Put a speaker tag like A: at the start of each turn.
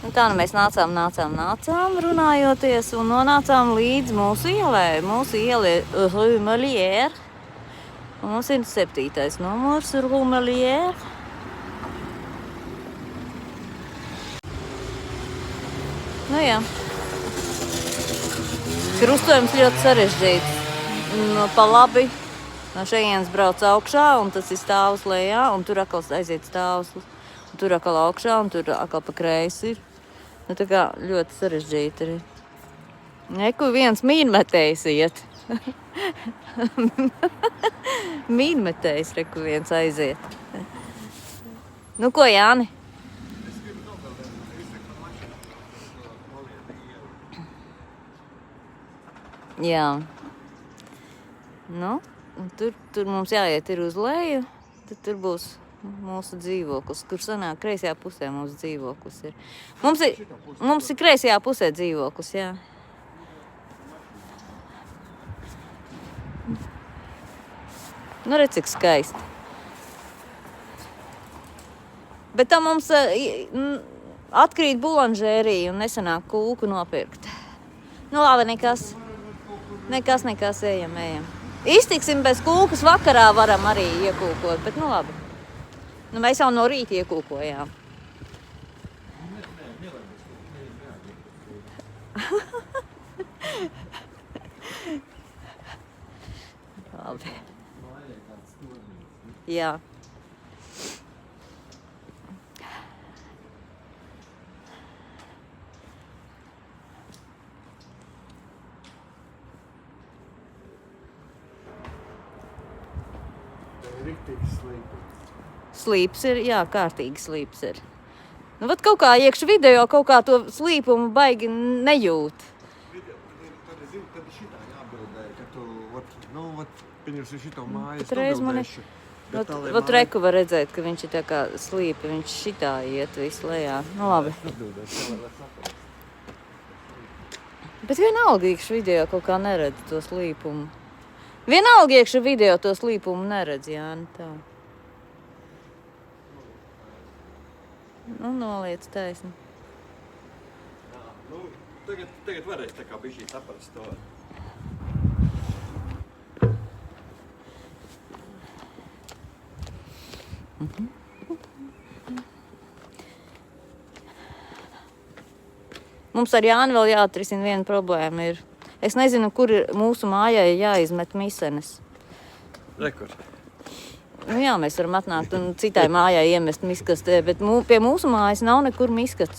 A: Nu tā nu mēs nācām runājoties un nonācām līdz mūsu ielai. Mūsu iela ir Rue Molière. Un mums ir 7. numurs Rue Molière. Nu jā. Krustojums ļoti sarežģīts. Pa labi no šejienes brauc augšā un tas ir stāvs lejā un tur atkal aiziet stāvs. Un tur atkal augšā un tur atkal pa kreisi ir. Nu tā kā ļoti sarežģīti ir. Nekur viens mīnmetējs iet. Mīnmetējs, reku viens aiziet. Nu ko, Jāni? Jā. Nu, tur mums jāiet ir uz leju, tad tur būs mūsu dzīvoklis, kur sanāk kreisajā pusē mūsu dzīvoklis ir. Mums ir kreisajā pusē dzīvoklis, jā. Nu, redz, cik skaisti. Bet tam mums atkrīt bulanžērija un nesanāk kūku nopirkt. Nu, labi, nekas. Nekas, ejam. Iztiksim bez kūkas, vakarā varam arī iekūkot, bet nu labi. Nu, mēs jau no rīta iekūkojām. Labi. Jā. Slīps ir, jā, kārtīgi slīps ir. Nu, vat kaut kā iekš video kaut kā to slīpumu baigi nejūt.
B: Tad šitā jābildē, ka tu, pieņemsi šito mājas
A: nobildēšu. Vat reku var redzēt, ka viņš ir tā kā slīpi, viņš šitā iet visu lejā. Nu, labi. Bet vienalga iekš video kaut kā neredz to slīpumu. Vienalga iekš video to slīpumu neredz, Jāni, tā. Nu, noliec taisni.
B: Jā, nu, tagad varēs tā kā bišķī saprast to.
A: Mums ar Jāni vēl jāatrisina viena problēma ir. Es nezinu, kur ir mūsu mājai jāizmet misenes.
B: Rekur.
A: Nu jā, mēs varam atnākt un citai mājai iemest miskastē, bet pie mūsu mājas nav nekur miskats.